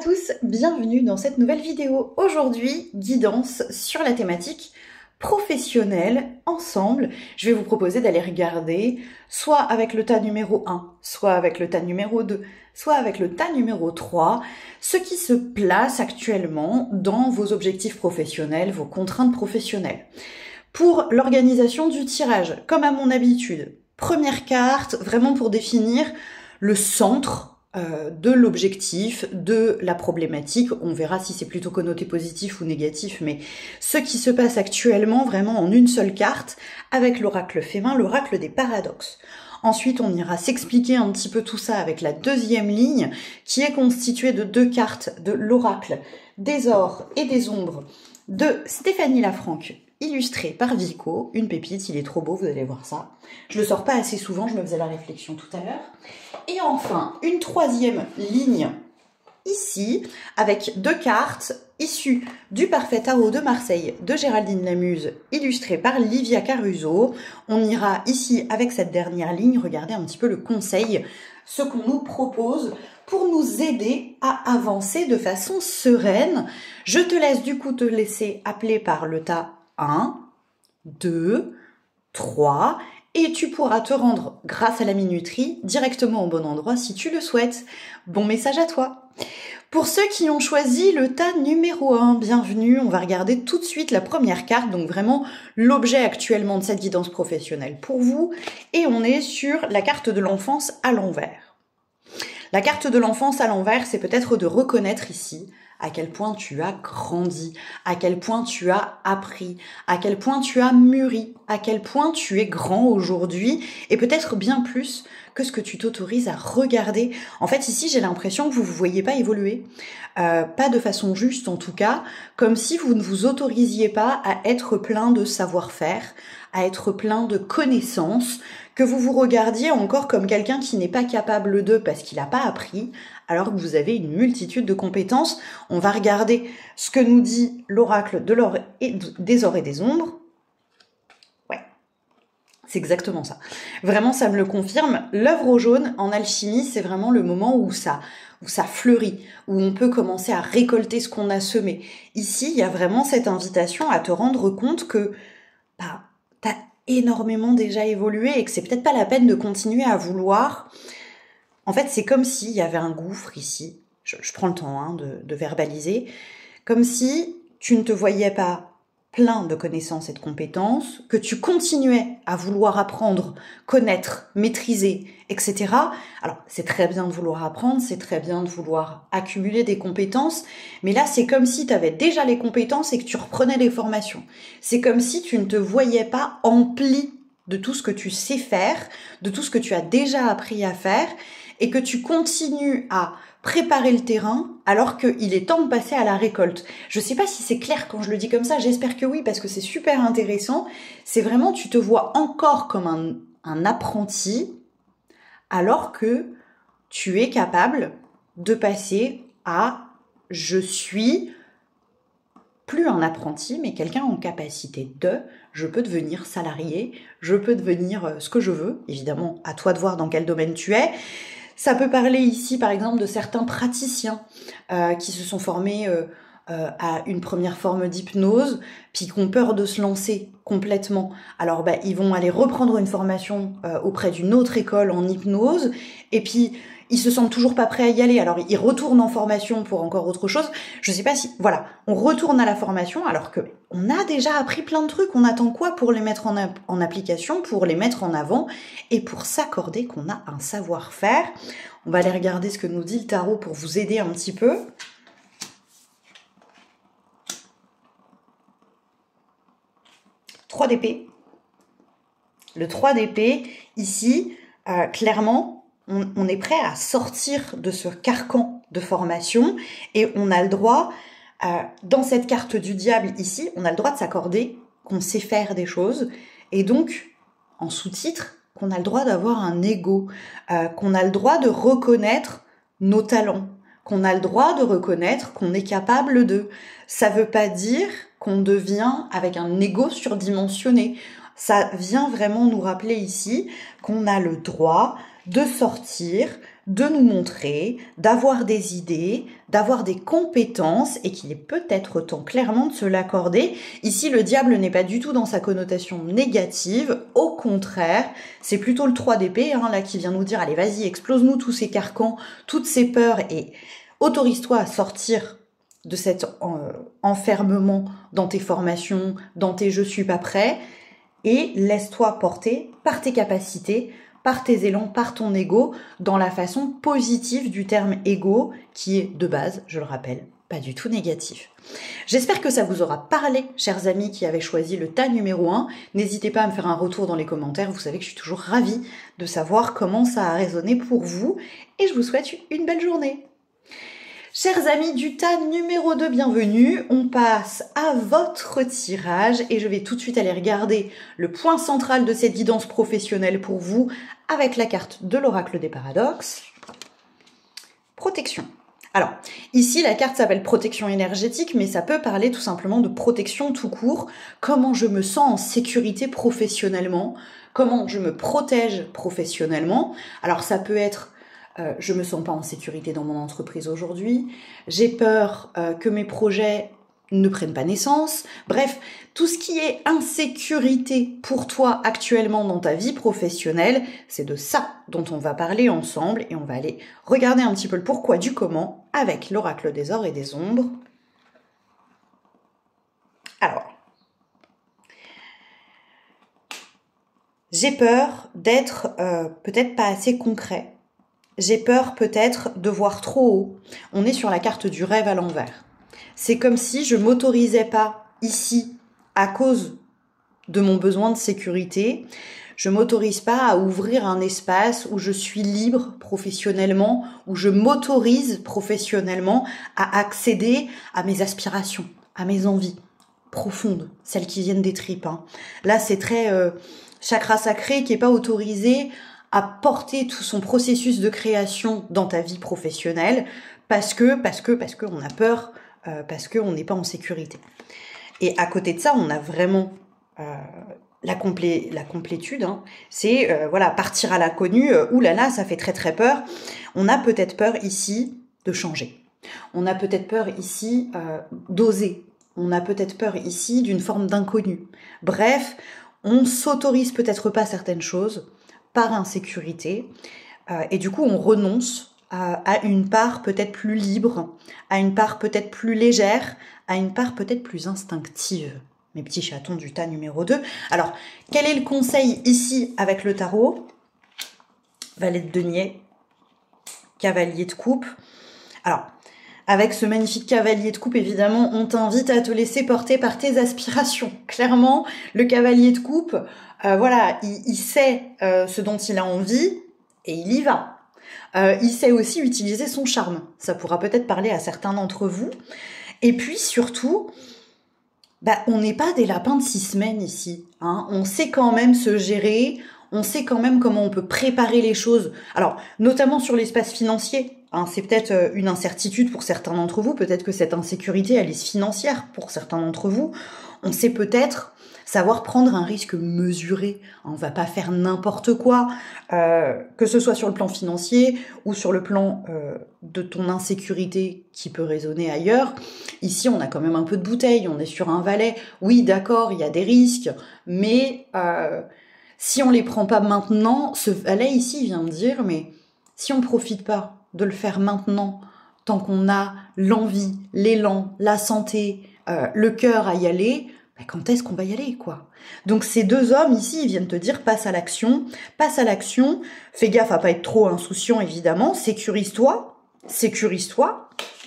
tous, bienvenue dans cette nouvelle vidéo. Aujourd'hui, guidance sur la thématique professionnelle ensemble. Je vais vous proposer d'aller regarder soit avec le tas numéro 1, soit avec le tas numéro 2, soit avec le tas numéro 3, ce qui se place actuellement dans vos objectifs professionnels, vos contraintes professionnelles. Pour l'organisation du tirage, comme à mon habitude, première carte, vraiment pour définir le centre de l'objectif, de la problématique. On verra si c'est plutôt connoté positif ou négatif, mais ce qui se passe actuellement vraiment en une seule carte avec l'oracle fémin, l'oracle des paradoxes. Ensuite, on ira s'expliquer un petit peu tout ça avec la deuxième ligne qui est constituée de deux cartes de l'oracle des ors et des ombres de Stéphanie Lafranc, illustré par Vico, une pépite, il est trop beau, vous allez voir ça. Je le sors pas assez souvent, je me faisais la réflexion tout à l'heure. Et enfin, une troisième ligne ici, avec deux cartes issues du Parfait Tarot de Marseille de Géraldine Lamuse, illustré par Livia Caruso. On ira ici, avec cette dernière ligne, regarder un petit peu le conseil, ce qu'on nous propose pour nous aider à avancer de façon sereine. Je te laisse du coup te laisser appeler par le tas 1, 2, 3, et tu pourras te rendre, grâce à la minuterie, directement au bon endroit si tu le souhaites. Bon message à toi. Pour ceux qui ont choisi le tas numéro 1, bienvenue, on va regarder tout de suite la première carte, donc vraiment l'objet actuellement de cette guidance professionnelle pour vous, et on est sur la carte de l'enfance à l'envers. La carte de l'enfance à l'envers, c'est peut-être de reconnaître ici à quel point tu as grandi, à quel point tu as appris, à quel point tu as mûri, à quel point tu es grand aujourd'hui, et peut-être bien plus que ce que tu t'autorises à regarder. En fait, ici, j'ai l'impression que vous ne vous voyez pas évoluer, pas de façon juste en tout cas, comme si vous ne vous autorisiez pas à être plein de savoir-faire, à être plein de connaissances, que vous vous regardiez encore comme quelqu'un qui n'est pas capable de parce qu'il n'a pas appris, alors que vous avez une multitude de compétences. On va regarder ce que nous dit l'oracle de l'or et des ors et des ombres. Ouais, c'est exactement ça. Vraiment, ça me le confirme. L'œuvre au jaune en alchimie, c'est vraiment le moment où ça fleurit, où on peut commencer à récolter ce qu'on a semé. Ici, il y a vraiment cette invitation à te rendre compte que t'as énormément déjà évolué et que c'est peut-être pas la peine de continuer à vouloir. En fait, c'est comme s'il y avait un gouffre ici. Je prends le temps de verbaliser. Comme si tu ne te voyais pas plein de connaissances et de compétences, que tu continuais à vouloir apprendre, connaître, maîtriser, etc. Alors, c'est très bien de vouloir apprendre, c'est très bien de vouloir accumuler des compétences, mais là, c'est comme si tu avais déjà les compétences et que tu reprenais les formations. C'est comme si tu ne te voyais pas empli de tout ce que tu sais faire, de tout ce que tu as déjà appris à faire, et que tu continues à préparer le terrain alors qu'il est temps de passer à la récolte. Je ne sais pas si c'est clair quand je le dis comme ça, j'espère que oui, parce que c'est super intéressant. C'est vraiment, tu te vois encore comme un apprenti, alors que tu es capable de passer à « je suis » plus un apprenti, mais quelqu'un en capacité de, je peux devenir salarié, je peux devenir ce que je veux, évidemment, à toi de voir dans quel domaine tu es. Ça peut parler ici, par exemple, de certains praticiens qui se sont formés à une première forme d'hypnose, puis qui ont peur de se lancer complètement. Alors, ils vont aller reprendre une formation auprès d'une autre école en hypnose, et puis ils se sentent toujours pas prêts à y aller. Alors, ils retournent en formation pour encore autre chose. Je sais pas si... Voilà, on retourne à la formation alors que on a déjà appris plein de trucs. On attend quoi pour les mettre en application, pour les mettre en avant et pour s'accorder qu'on a un savoir-faire. On va aller regarder ce que nous dit le tarot pour vous aider un petit peu. Trois d'épée. Le 3 d'épée, ici, clairement... On est prêt à sortir de ce carcan de formation et on a le droit, dans cette carte du diable ici, on a le droit de s'accorder qu'on sait faire des choses et donc, en sous-titre, qu'on a le droit d'avoir un ego, qu'on a le droit de reconnaître nos talents, qu'on a le droit de reconnaître qu'on est capable de. Ça veut pas dire qu'on devient avec un ego surdimensionné. Ça vient vraiment nous rappeler ici qu'on a le droit de sortir de nous montrer, d'avoir des idées, d'avoir des compétences et qu'il est peut-être temps clairement de se l'accorder. Ici, le diable n'est pas du tout dans sa connotation négative. Au contraire, c'est plutôt le 3 d'épée là qui vient nous dire « Allez, vas-y, explose-nous tous ces carcans, toutes ces peurs et autorise-toi à sortir de cet enfermement dans tes formations, dans tes « je suis pas prêt » et laisse-toi porter par tes capacités, par tes élans, par ton ego, dans la façon positive du terme ego, qui est de base, je le rappelle, pas du tout négatif. J'espère que ça vous aura parlé, chers amis qui avez choisi le tas numéro 1. N'hésitez pas à me faire un retour dans les commentaires, vous savez que je suis toujours ravie de savoir comment ça a résonné pour vous, et je vous souhaite une belle journée. Chers amis du tas numéro 2, bienvenue. On passe à votre tirage et je vais tout de suite aller regarder le point central de cette guidance professionnelle pour vous avec la carte de l'oracle des paradoxes. Protection. Alors, ici, la carte s'appelle protection énergétique, mais ça peut parler tout simplement de protection tout court. Comment je me sens en sécurité professionnellement, comment je me protège professionnellement. Alors, ça peut être je me sens pas en sécurité dans mon entreprise aujourd'hui, j'ai peur que mes projets ne prennent pas naissance. Bref, tout ce qui est insécurité pour toi actuellement dans ta vie professionnelle, c'est de ça dont on va parler ensemble et on va aller regarder un petit peu le pourquoi du comment avec l'oracle des ors et des ombres. Alors, j'ai peur d'être peut-être pas assez concret. J'ai peur peut-être de voir trop haut. On est sur la carte du rêve à l'envers. C'est comme si je m'autorisais pas ici à cause de mon besoin de sécurité. Je m'autorise pas à ouvrir un espace où je suis libre professionnellement, où je m'autorise professionnellement à accéder à mes aspirations, à mes envies profondes, celles qui viennent des tripes. Là, c'est très chakra sacré qui est pas autorisé à porter tout son processus de création dans ta vie professionnelle parce que on a peur, parce qu'on n'est pas en sécurité. Et à côté de ça, on a vraiment la complétude. C'est voilà, partir à l'inconnu. Oulala, ça fait très très peur. On a peut-être peur ici de changer. On a peut-être peur ici d'oser. On a peut-être peur ici d'une forme d'inconnu. Bref, on s'autorise peut-être pas certaines choses par insécurité, et du coup on renonce à une part peut-être plus libre, à une part peut-être plus légère, à une part peut-être plus instinctive. Mes petits chatons du tas numéro 2. Alors, quel est le conseil ici avec le tarot? Valet de denier, cavalier de coupe. Alors, avec ce magnifique cavalier de coupe, évidemment, on t'invite à te laisser porter par tes aspirations. Clairement, le cavalier de coupe, voilà, il sait ce dont il a envie et il y va. Il sait aussi utiliser son charme. Ça pourra peut-être parler à certains d'entre vous. Et puis surtout, on n'est pas des lapins de 6 semaines ici. On sait quand même se gérer, on sait quand même comment on peut préparer les choses. Alors, notamment sur l'espace financier. C'est peut-être une incertitude pour certains d'entre vous. Peut-être que cette insécurité, elle est financière pour certains d'entre vous. On sait peut-être savoir prendre un risque mesuré. On va pas faire n'importe quoi, que ce soit sur le plan financier ou sur le plan de ton insécurité qui peut résonner ailleurs. Ici, on a quand même un peu de bouteille, on est sur un valet. Oui, d'accord, il y a des risques, mais si on les prend pas maintenant, ce valet ici vient de dire, mais si on profite pas de le faire maintenant, tant qu'on a l'envie, l'élan, la santé, le cœur à y aller, quand est-ce qu'on va y aller, quoi? Donc ces deux hommes ici, ils viennent te dire passe à l'action, fais gaffe à pas être trop insouciant évidemment, sécurise-toi,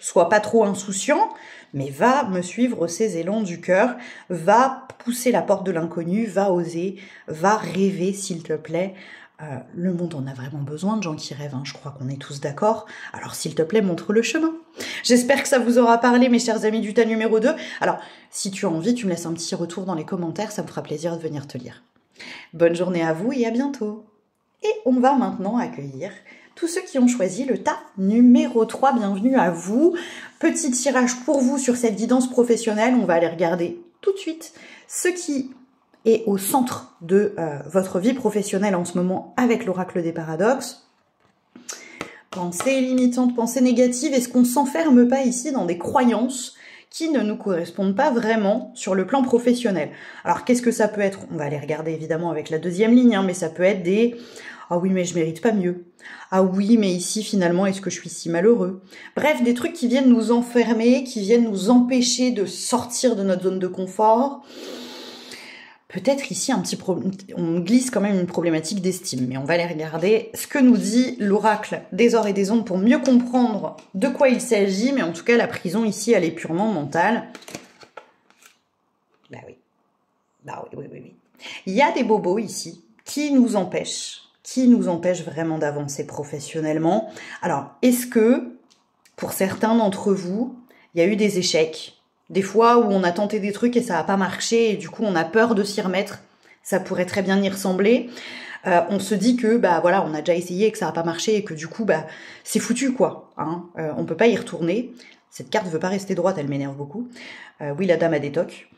sois pas trop insouciant, mais va me suivre ces élans du cœur, va pousser la porte de l'inconnu, va oser, va rêver s'il te plaît. Le monde en a vraiment besoin de gens qui rêvent, je crois qu'on est tous d'accord. Alors s'il te plaît, montre le chemin. J'espère que ça vous aura parlé, mes chers amis du tas numéro 2. Alors, si tu as envie, tu me laisses un petit retour dans les commentaires, ça me fera plaisir de venir te lire. Bonne journée à vous et à bientôt. Et on va maintenant accueillir tous ceux qui ont choisi le tas numéro 3. Bienvenue à vous. Petit tirage pour vous sur cette guidance professionnelle. On va aller regarder tout de suite ce qui est au centre de votre vie professionnelle en ce moment avec l'oracle des paradoxes. Pensée limitante, pensée négative, est-ce qu'on s'enferme pas ici dans des croyances qui ne nous correspondent pas vraiment sur le plan professionnel? Alors, qu'est-ce que ça peut être? On va aller regarder évidemment avec la deuxième ligne, hein, mais ça peut être des « Ah oui, mais je mérite pas mieux. Ah oui, mais ici, finalement, est-ce que je suis si malheureux ?» Bref, des trucs qui viennent nous enfermer, qui viennent nous empêcher de sortir de notre zone de confort. Peut-être ici, on glisse quand même une problématique d'estime, mais on va aller regarder ce que nous dit l'oracle des ors et des ondes pour mieux comprendre de quoi il s'agit, mais en tout cas, la prison ici, elle est purement mentale. Bah oui. Il y a des bobos ici qui nous empêchent vraiment d'avancer professionnellement. Alors, est-ce que, pour certains d'entre vous, il y a eu des échecs? Des fois où on a tenté des trucs et ça n'a pas marché et du coup on a peur de s'y remettre. Ça pourrait très bien y ressembler. On se dit que bah voilà, on a déjà essayé et que ça n'a pas marché et que du coup bah c'est foutu quoi. Hein. On peut pas y retourner. Cette carte veut pas rester droite, elle m'énerve beaucoup. Oui, la dame a des tocs.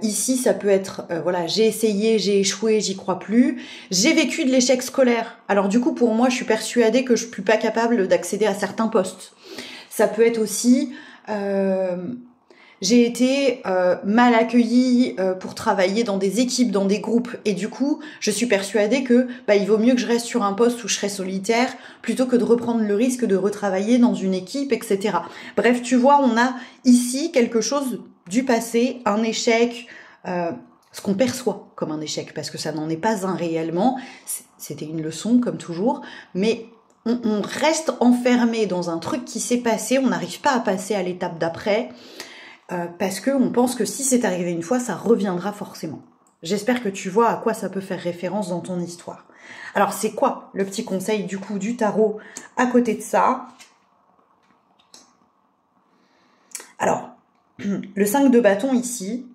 Ici, ça peut être, voilà, j'ai essayé, j'ai échoué, j'y crois plus. J'ai vécu de l'échec scolaire. Alors du coup, pour moi, je suis persuadée que je suis pas capable d'accéder à certains postes. Ça peut être aussi... j'ai été mal accueillie pour travailler dans des équipes, dans des groupes, et du coup, je suis persuadée que bah, il vaut mieux que je reste sur un poste où je serai solitaire plutôt que de reprendre le risque de retravailler dans une équipe, etc. Bref, tu vois, on a ici quelque chose du passé, un échec, ce qu'on perçoit comme un échec, parce que ça n'en est pas un réellement. C'était une leçon, comme toujours, mais on reste enfermé dans un truc qui s'est passé, on n'arrive pas à passer à l'étape d'après, parce qu'on pense que si c'est arrivé une fois, ça reviendra forcément. J'espère que tu vois à quoi ça peut faire référence dans ton histoire. Alors, c'est quoi le petit conseil du coup du tarot à côté de ça? Alors, le 5 de bâton ici,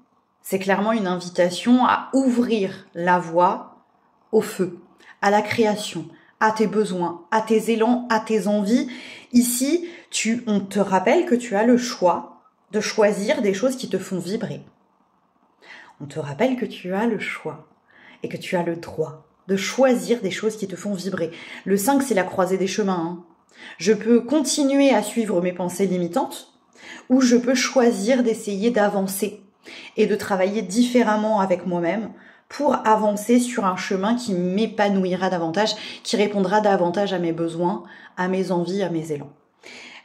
c'est clairement une invitation à ouvrir la voie au feu, à la création, à tes besoins, à tes élans, à tes envies. Ici, on te rappelle que tu as le choix de choisir des choses qui te font vibrer. On te rappelle que tu as le choix et que tu as le droit de choisir des choses qui te font vibrer. Le 5, c'est la croisée des chemins. Hein. Je peux continuer à suivre mes pensées limitantes ou je peux choisir d'essayer d'avancer et de travailler différemment avec moi-même pour avancer sur un chemin qui m'épanouira davantage, qui répondra davantage à mes besoins, à mes envies, à mes élans.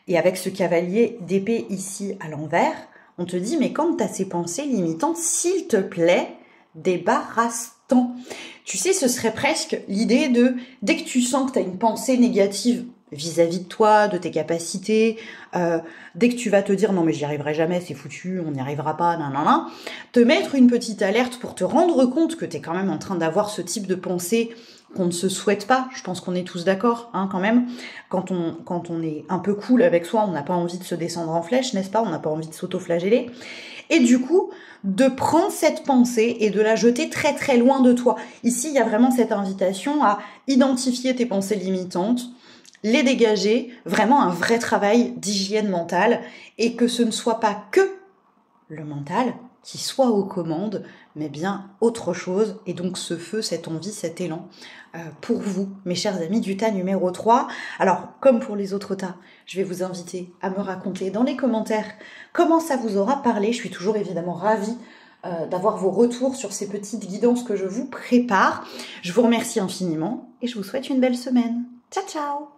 Et avec ce cavalier d'épée ici à l'envers, on te dit, mais quand tu as ces pensées limitantes, s'il te plaît, débarrasse-t'en. Tu sais, ce serait presque l'idée de, dès que tu sens que tu as une pensée négative vis-à-vis de toi, de tes capacités, dès que tu vas te dire non mais j'y arriverai jamais, c'est foutu, on n'y arrivera pas, nanana, te mettre une petite alerte pour te rendre compte que tu es quand même en train d'avoir ce type de pensée qu'on ne se souhaite pas. Je pense qu'on est tous d'accord, hein, quand même. Quand on est un peu cool avec soi, on n'a pas envie de se descendre en flèche, n'est-ce pas? On n'a pas envie de s'auto-flageller. Et du coup, de prendre cette pensée et de la jeter très très loin de toi. Ici, il y a vraiment cette invitation à identifier tes pensées limitantes, les dégager, vraiment un vrai travail d'hygiène mentale, et que ce ne soit pas que le mental qui soit aux commandes, mais bien autre chose, et donc ce feu, cette envie, cet élan, pour vous, mes chers amis du tas numéro 3. Alors, comme pour les autres tas, je vais vous inviter à me raconter dans les commentaires comment ça vous aura parlé. Je suis toujours évidemment ravie d'avoir vos retours sur ces petites guidances que je vous prépare. Je vous remercie infiniment, et je vous souhaite une belle semaine. Ciao, ciao!